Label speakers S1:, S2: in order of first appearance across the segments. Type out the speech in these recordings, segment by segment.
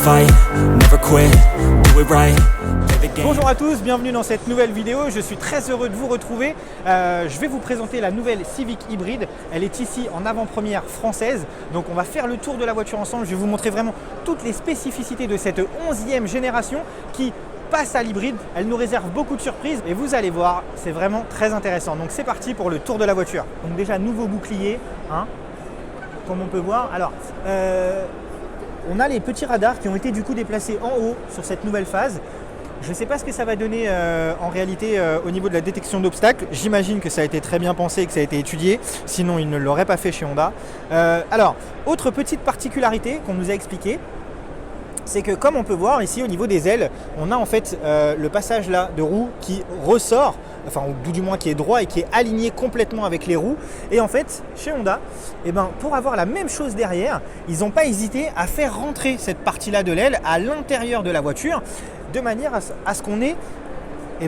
S1: fight, never quit, do it right.
S2: Bonjour à tous, bienvenue dans cette nouvelle vidéo. Je suis très heureux de vous retrouver. Je vais vous présenter la nouvelle Civic hybride. Elle est ici en avant-première française. Donc on va faire le tour de la voiture ensemble. Je vais vous montrer vraiment toutes les spécificités de cette 11e génération qui passe à l'hybride. Elle nous réserve beaucoup de surprises et vous allez voir, c'est vraiment très intéressant. Donc c'est parti pour le tour de la voiture. Donc déjà nouveau bouclier, hein, comme on peut voir. Alors, on a les petits radars qui ont été du coup déplacés en haut sur cette nouvelle phase. Je ne sais pas ce que ça va donner en réalité au niveau de la détection d'obstacles. J'imagine que ça a été très bien pensé et que ça a été étudié. Sinon, ils ne l'auraient pas fait chez Honda. Alors, autre petite particularité qu'on nous a expliqué, c'est que comme on peut voir ici au niveau des ailes, on a en fait le passage là de roue qui ressort, enfin ou du moins qui est droit et qui est aligné complètement avec les roues. Et en fait, chez Honda, pour avoir la même chose derrière, ils n'ont pas hésité à faire rentrer cette partie-là de l'aile à l'intérieur de la voiture, de manière à ce qu'on ait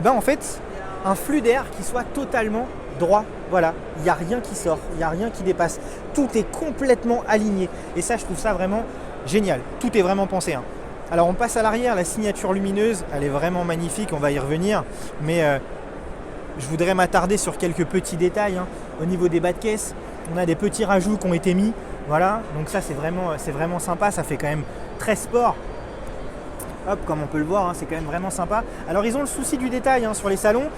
S2: en fait, un flux d'air qui soit totalement droit. Voilà, il n'y a rien qui sort, il n'y a rien qui dépasse. Tout est complètement aligné. Et ça, je trouve ça vraiment génial. Tout est vraiment pensé. Hein. Alors, on passe à l'arrière. La signature lumineuse, elle est vraiment magnifique. On va y revenir. Mais je voudrais m'attarder sur quelques petits détails. Hein. Au niveau des bas de caisse, on a des petits rajouts qui ont été mis. Voilà, donc ça, c'est vraiment sympa. Ça fait quand même très sport. Hop, comme on peut le voir, hein, c'est quand même vraiment sympa. Alors ils ont le souci du détail hein, sur les salons.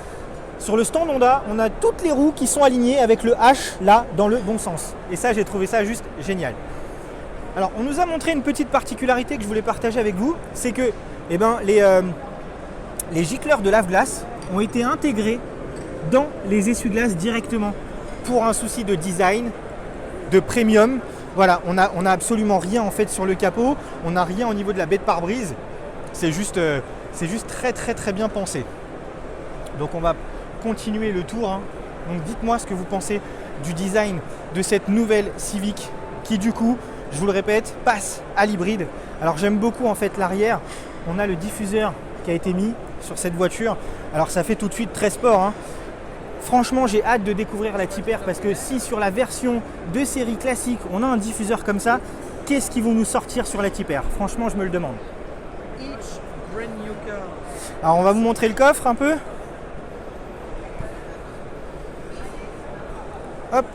S2: Sur le stand Honda, on a toutes les roues qui sont alignées avec le H là dans le bon sens. Et ça, j'ai trouvé ça juste génial. Alors on nous a montré une petite particularité que je voulais partager avec vous. C'est que les gicleurs de lave-glace ont été intégrés dans les essuie-glaces directement. Pour un souci de design, de premium. Voilà, on a absolument rien en fait sur le capot. On n'a rien au niveau de la baie de pare-brise. C'est juste très bien pensé. Donc on va continuer le tour. Hein. Donc dites-moi ce que vous pensez du design de cette nouvelle Civic qui du coup, je vous le répète, passe à l'hybride. Alors j'aime beaucoup en fait l'arrière. On a le diffuseur qui a été mis sur cette voiture. Alors ça fait tout de suite très sport. Hein. Franchement, j'ai hâte de découvrir la Type R parce que si sur la version de série classique, on a un diffuseur comme ça, qu'est-ce qu'ils vont nous sortir sur la Type R? Franchement, je me le demande. Alors on va vous montrer le coffre un peu. Hop.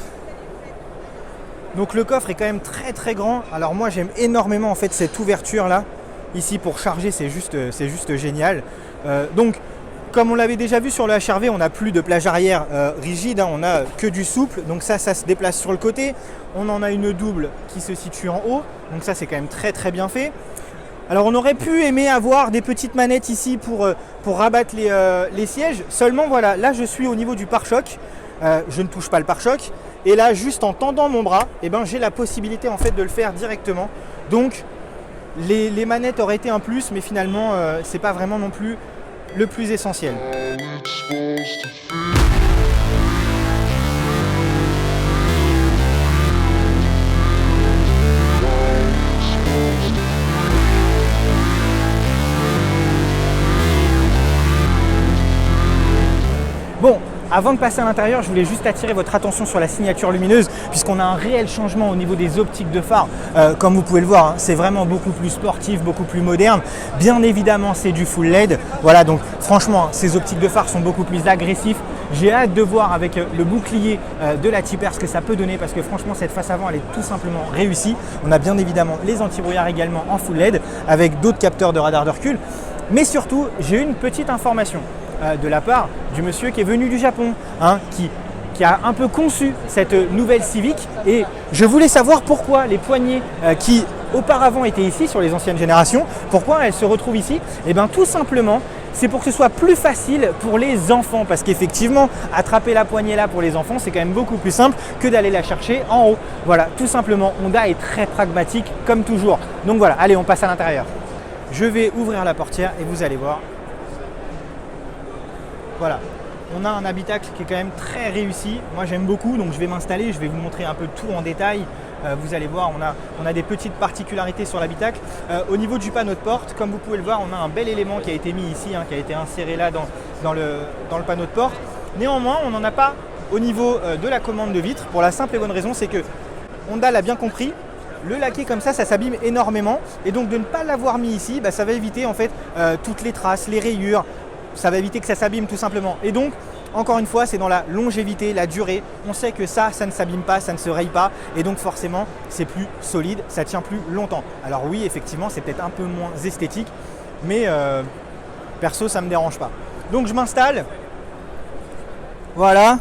S2: Donc le coffre est quand même très grand. Alors moi j'aime énormément en fait cette ouverture là. Ici pour charger c'est juste génial. Donc comme on l'avait déjà vu sur le HR-V, on n'a plus de plage arrière rigide, hein, on a que du souple. Donc ça se déplace sur le côté. On en a une double qui se situe en haut. Donc ça c'est quand même très bien fait. Alors on aurait pu aimer avoir des petites manettes ici pour rabattre les sièges. Seulement voilà, là je suis au niveau du pare-choc. Je ne touche pas le pare-choc. Et là juste en tendant mon bras, j'ai la possibilité en fait de le faire directement. Donc les manettes auraient été un plus, mais finalement c'est pas vraiment non plus le plus essentiel. Bon, avant de passer à l'intérieur, je voulais juste attirer votre attention sur la signature lumineuse puisqu'on a un réel changement au niveau des optiques de phare. Comme vous pouvez le voir, hein, c'est vraiment beaucoup plus sportif, beaucoup plus moderne. Bien évidemment, c'est du full LED. Voilà, donc franchement, ces optiques de phare sont beaucoup plus agressifs. J'ai hâte de voir avec le bouclier de la Type R ce que ça peut donner parce que franchement, cette face avant, elle est tout simplement réussie. On a bien évidemment les anti-brouillard également en full LED avec d'autres capteurs de radar de recul. Mais surtout, j'ai une petite information de la part du monsieur qui est venu du Japon, hein, qui a un peu conçu cette nouvelle Civic. Et je voulais savoir pourquoi les poignées qui auparavant étaient ici sur les anciennes générations, pourquoi elles se retrouvent ici. Et bien tout simplement, c'est pour que ce soit plus facile pour les enfants. Parce qu'effectivement, attraper la poignée là pour les enfants, c'est quand même beaucoup plus simple que d'aller la chercher en haut. Voilà, tout simplement, Honda est très pragmatique comme toujours. Donc voilà, allez, on passe à l'intérieur. Je vais ouvrir la portière et vous allez voir. Voilà, on a un habitacle qui est quand même très réussi. Moi j'aime beaucoup, donc je vais m'installer, je vais vous montrer un peu tout en détail. Vous allez voir, on a des petites particularités sur l'habitacle. Au niveau du panneau de porte, comme vous pouvez le voir, on a un bel élément qui a été mis ici, hein, qui a été inséré là dans le panneau de porte. Néanmoins, on n'en a pas au niveau de la commande de vitres pour la simple et bonne raison, c'est que Honda l'a bien compris. le laquer comme ça s'abîme énormément. Et donc de ne pas l'avoir mis ici, ça va éviter en fait toutes les traces, les rayures. Ça va éviter que ça s'abîme tout simplement. Et donc, encore une fois, c'est dans la longévité, la durée. On sait que ça ne s'abîme pas, ça ne se raye pas. Et donc forcément, c'est plus solide, ça tient plus longtemps. Alors oui, effectivement, c'est peut-être un peu moins esthétique. Mais perso, ça ne me dérange pas. Donc je m'installe. Voilà.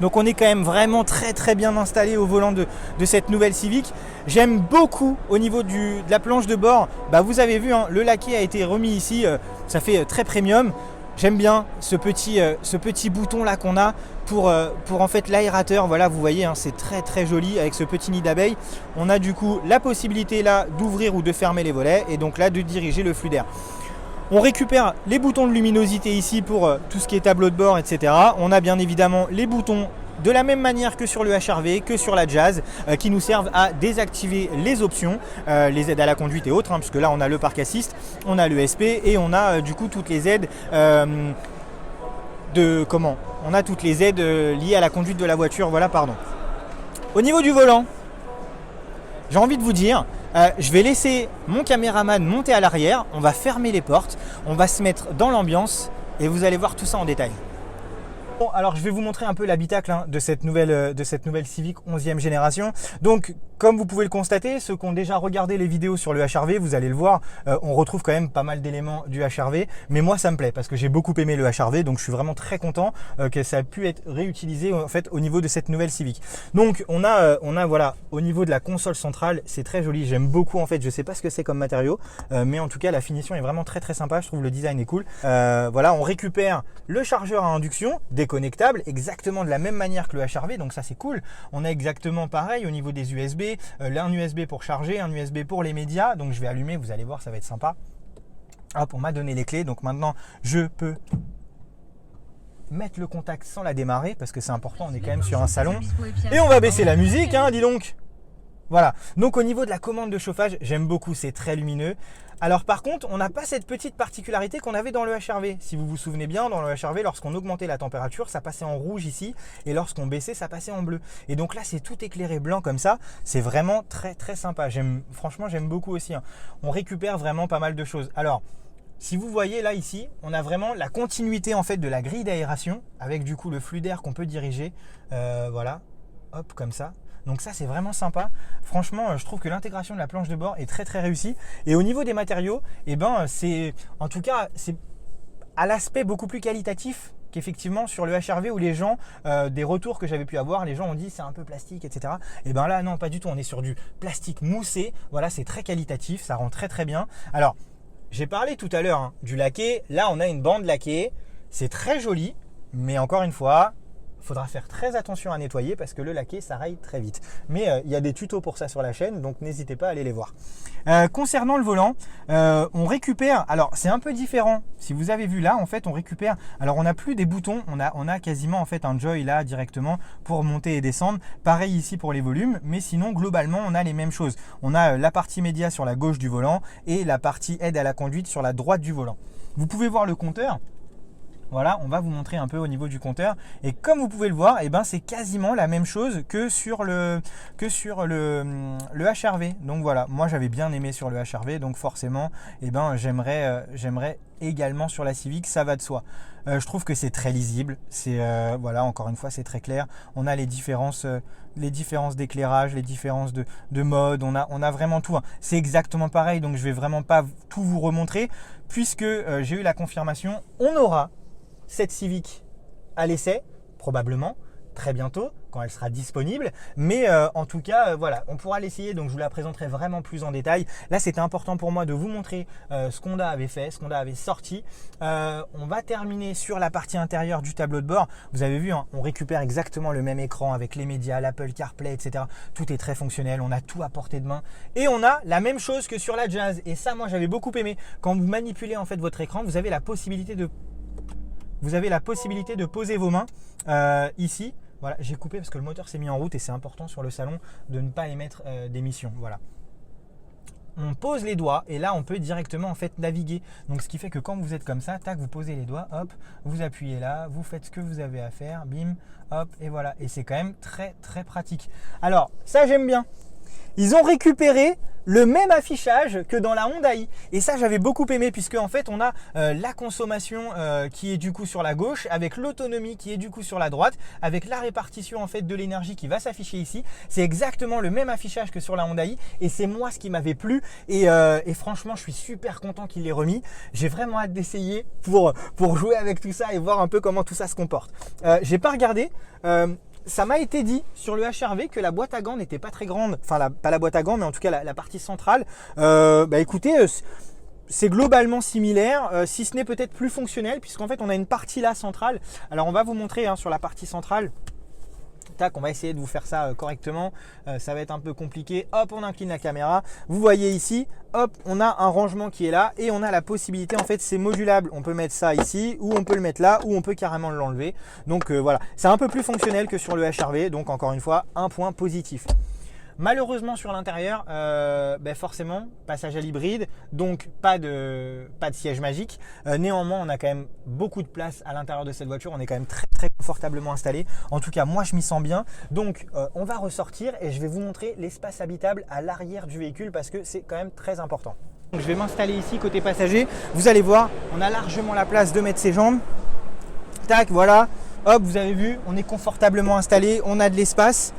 S2: Donc on est quand même vraiment très bien installé au volant de cette nouvelle Civic. J'aime beaucoup au niveau de la planche de bord. Vous avez vu, hein, le laqué a été remis ici. Ça fait très premium. J'aime bien ce petit bouton là qu'on a pour en fait l'aérateur. Voilà, vous voyez, hein, c'est très joli avec ce petit nid d'abeille. On a du coup la possibilité là d'ouvrir ou de fermer les volets et donc là de diriger le flux d'air. On récupère les boutons de luminosité ici pour tout ce qui est tableau de bord, etc. On a bien évidemment les boutons de la même manière que sur le HR-V, que sur la Jazz, qui nous servent à désactiver les options, les aides à la conduite et autres, hein, puisque là on a le parc assist, on a le SP et on a du coup toutes les aides on a toutes les aides liées à la conduite de la voiture. Voilà, pardon. Au niveau du volant, j'ai envie de vous dire, je vais laisser mon caméraman monter à l'arrière, on va fermer les portes, on va se mettre dans l'ambiance et vous allez voir tout ça en détail. Bon, alors je vais vous montrer un peu l'habitacle de cette nouvelle Civic 11e génération. Donc comme vous pouvez le constater, ceux qui ont déjà regardé les vidéos sur le HR-V, vous allez le voir, on retrouve quand même pas mal d'éléments du HR-V. Mais moi ça me plaît parce que j'ai beaucoup aimé le HR-V, donc je suis vraiment très content que ça a pu être réutilisé en fait au niveau de cette nouvelle Civic. Donc on a voilà, au niveau de la console centrale, c'est très joli, j'aime beaucoup en fait, je sais pas ce que c'est comme matériau, mais en tout cas la finition est vraiment très sympa, je trouve le design est cool. Voilà, on récupère le chargeur à induction, déconnectable, exactement de la même manière que le HR-V, donc ça c'est cool. On a exactement pareil au niveau des USB, un USB pour charger, un USB pour les médias, donc je vais allumer, vous allez voir, ça va être sympa. Hop, on m'a donné les clés, donc maintenant je peux mettre le contact sans la démarrer, parce que c'est important, on est quand même sur un salon. Et on va baisser la musique, hein, dis donc. Voilà, donc au niveau de la commande de chauffage, j'aime beaucoup, c'est très lumineux. Alors par contre, on n'a pas cette petite particularité qu'on avait dans le HR-V. Si vous vous souvenez bien, dans le HR-V, lorsqu'on augmentait la température, ça passait en rouge ici, et lorsqu'on baissait, ça passait en bleu. Et donc là, c'est tout éclairé blanc comme ça. C'est vraiment très sympa. Franchement, j'aime beaucoup aussi, hein. On récupère vraiment pas mal de choses. Alors, si vous voyez là ici, on a vraiment la continuité en fait de la grille d'aération, avec du coup le flux d'air qu'on peut diriger. Voilà, hop, comme ça. Donc ça c'est vraiment sympa. Franchement, je trouve que l'intégration de la planche de bord est très réussie. Et au niveau des matériaux, c'est en tout cas c'est à l'aspect beaucoup plus qualitatif qu'effectivement sur le HR-V où les gens, des retours que j'avais pu avoir, les gens ont dit c'est un peu plastique, etc. Et ben là non, pas du tout, on est sur du plastique moussé. Voilà, c'est très qualitatif, ça rend très bien. Alors, j'ai parlé tout à l'heure, hein, du laqué. Là, on a une bande laquée. C'est très joli, mais encore une fois, il faudra faire très attention à nettoyer parce que le laqué, ça raye très vite. Mais il y a des tutos pour ça sur la chaîne, donc n'hésitez pas à aller les voir. Concernant le volant, on récupère, alors c'est un peu différent. Si vous avez vu là, en fait, on récupère, alors on n'a plus des boutons, on a quasiment en fait un joy là directement pour monter et descendre. Pareil ici pour les volumes, mais sinon globalement, on a les mêmes choses. On a la partie média sur la gauche du volant et la partie aide à la conduite sur la droite du volant. Vous pouvez voir le compteur. Voilà, on va vous montrer un peu au niveau du compteur. Et comme vous pouvez le voir, c'est quasiment la même chose que sur le HR-V. Donc voilà, moi j'avais bien aimé sur le HR-V, donc forcément, j'aimerais également sur la Civic, ça va de soi. Je trouve que c'est très lisible. Voilà, encore une fois, c'est très clair. On a les différences d'éclairage, les différences de mode. On a vraiment tout, hein. C'est exactement pareil, donc je vais vraiment pas tout vous remontrer puisque j'ai eu la confirmation. On aura cette Civic à l'essai, probablement, très bientôt, quand elle sera disponible. Mais en tout cas, voilà, on pourra l'essayer, donc je vous la présenterai vraiment plus en détail. Là, c'était important pour moi de vous montrer ce qu'Honda avait fait, ce qu'Honda avait sorti. On va terminer sur la partie intérieure du tableau de bord. Vous avez vu, hein, on récupère exactement le même écran avec les médias, l'Apple CarPlay, etc. Tout est très fonctionnel, on a tout à portée de main. Et on a la même chose que sur la Jazz. Et ça, moi, j'avais beaucoup aimé. Quand vous manipulez en fait votre écran, vous avez la possibilité de poser vos mains ici. Voilà, j'ai coupé parce que le moteur s'est mis en route et c'est important sur le salon de ne pas émettre d'émissions. Voilà. On pose les doigts et là on peut directement en fait naviguer. Donc ce qui fait que quand vous êtes comme ça, tac, vous posez les doigts, hop, vous appuyez là, vous faites ce que vous avez à faire, bim, hop, et voilà. Et c'est quand même très pratique. Alors ça j'aime bien. ils ont récupéré le même affichage que dans la Honda i. Et ça, j'avais beaucoup aimé puisque en fait, on a la consommation qui est du coup sur la gauche, avec l'autonomie qui est du coup sur la droite, avec la répartition en fait de l'énergie qui va s'afficher ici. C'est exactement le même affichage que sur la Honda i et c'est moi ce qui m'avait plu. Et franchement, je suis super content qu'il l'ait remis. J'ai vraiment hâte d'essayer pour jouer avec tout ça et voir un peu comment tout ça se comporte. J'ai pas regardé. Ça m'a été dit sur le HR-V que la boîte à gants n'était pas très grande, enfin pas la boîte à gants mais en tout cas la partie centrale. Écoutez, c'est globalement similaire, si ce n'est peut-être plus fonctionnel puisqu'en fait on a une partie là centrale. Alors on va vous montrer sur la partie centrale. Tac, on va essayer de vous faire ça correctement, ça va être un peu compliqué. Hop, on incline la caméra, vous voyez ici, hop, on a un rangement qui est là et on a la possibilité, en fait c'est modulable, on peut mettre ça ici ou on peut le mettre là ou on peut carrément l'enlever. Donc voilà, c'est un peu plus fonctionnel que sur le HR-V, donc encore une fois un point positif. Malheureusement sur l'intérieur, forcément passage à l'hybride, donc pas de siège magique. Néanmoins, on a quand même beaucoup de place à l'intérieur de cette voiture. On est quand même très confortablement installé. En tout cas, moi je m'y sens bien. Donc on va ressortir et je vais vous montrer l'espace habitable à l'arrière du véhicule parce que c'est quand même très important. Donc, je vais m'installer ici côté passager. Vous allez voir, on a largement la place de mettre ses jambes. Tac, voilà. Hop, vous avez vu, on est confortablement installé, on a de l'espace.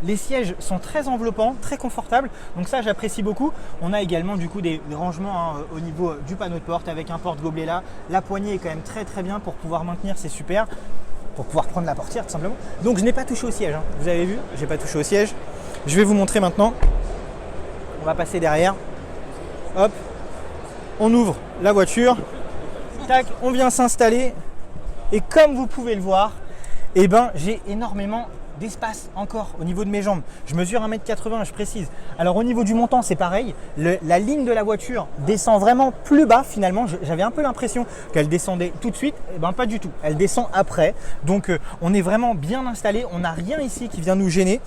S2: Les sièges sont très enveloppants, très confortables. Donc ça, j'apprécie beaucoup. On a également du coup des rangements au niveau du panneau de porte avec un porte-gobelet là. La poignée est quand même très bien pour pouvoir maintenir, c'est super. Pour pouvoir prendre la portière tout simplement. Donc je n'ai pas touché au siège. Vous avez vu, je n'ai pas touché au siège. Je vais vous montrer maintenant. On va passer derrière. Hop, on ouvre la voiture. Tac, on vient s'installer. Et comme vous pouvez le voir, j'ai énormément d'espace encore au niveau de mes jambes. Je mesure 1m80, je précise. Alors au niveau du montant, c'est pareil. La ligne de la voiture descend vraiment plus bas finalement. J'avais un peu l'impression qu'elle descendait tout de suite. Pas du tout. Elle descend après. Donc on est vraiment bien installé. On n'a rien ici qui vient nous gêner.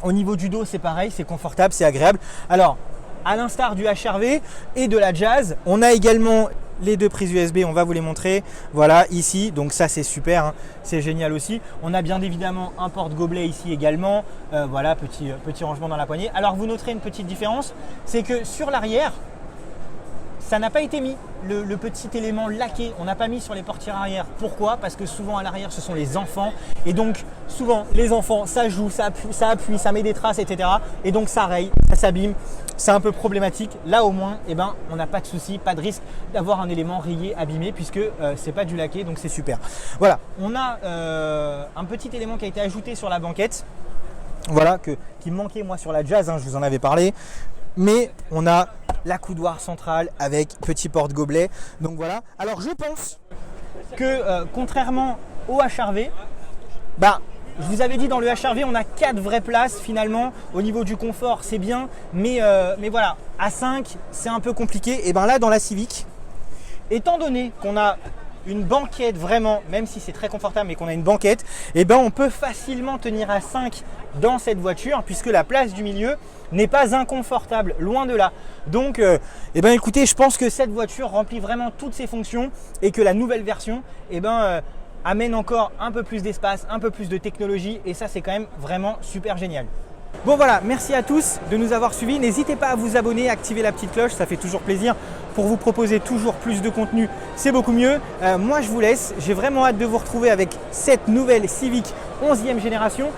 S2: Au niveau du dos, c'est pareil. C'est confortable, c'est agréable. Alors, à l'instar du HR-V et de la Jazz, on a également les deux prises USB, on va vous les montrer. Voilà, ici, donc ça c'est super, c'est génial aussi. On a bien évidemment un porte-gobelet ici également. Voilà, petit rangement dans la poignée. Alors vous noterez une petite différence, c'est que sur l'arrière, ça n'a pas été mis, le petit élément laqué, on n'a pas mis sur les portières arrière. Pourquoi? Parce que souvent à l'arrière ce sont les enfants et donc souvent les enfants ça joue, ça appuie, ça met des traces, etc. Et donc ça raye, ça s'abîme, c'est un peu problématique. Là au moins, on n'a pas de souci, pas de risque d'avoir un élément rayé, abîmé puisque c'est pas du laqué, donc c'est super. Voilà, on a un petit élément qui a été ajouté sur la banquette, voilà, qui me manquait moi sur la Jazz, je vous en avais parlé. Mais on a la coudoir centrale avec petit porte-gobelet. Donc voilà. Alors je pense que contrairement au HR-V, je vous avais dit dans le HR-V, on a 4 vraies places finalement. Au niveau du confort, c'est bien. Mais voilà, à 5, c'est un peu compliqué. Et là, dans la Civic, étant donné qu'on a une banquette vraiment, même si c'est très confortable mais qu'on a une banquette, on peut facilement tenir à 5 dans cette voiture puisque la place du milieu n'est pas inconfortable, loin de là. Donc écoutez, je pense que cette voiture remplit vraiment toutes ses fonctions et que la nouvelle version amène encore un peu plus d'espace, un peu plus de technologie et ça c'est quand même vraiment super génial. Bon voilà, merci à tous de nous avoir suivis. N'hésitez pas à vous abonner, à activer la petite cloche, ça fait toujours plaisir pour vous proposer toujours plus de contenu, c'est beaucoup mieux. Moi je vous laisse, j'ai vraiment hâte de vous retrouver avec cette nouvelle Civic 11e génération.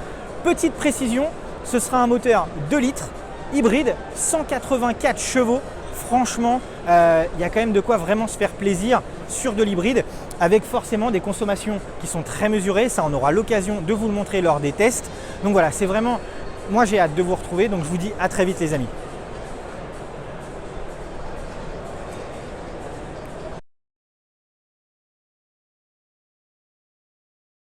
S2: Petite précision, ce sera un moteur 2 litres, hybride, 184 chevaux. Franchement, il y a quand même de quoi vraiment se faire plaisir sur de l'hybride avec forcément des consommations qui sont très mesurées. Ça, on aura l'occasion de vous le montrer lors des tests. Donc voilà, c'est vraiment... Moi, j'ai hâte de vous retrouver, donc je vous dis à très vite les amis.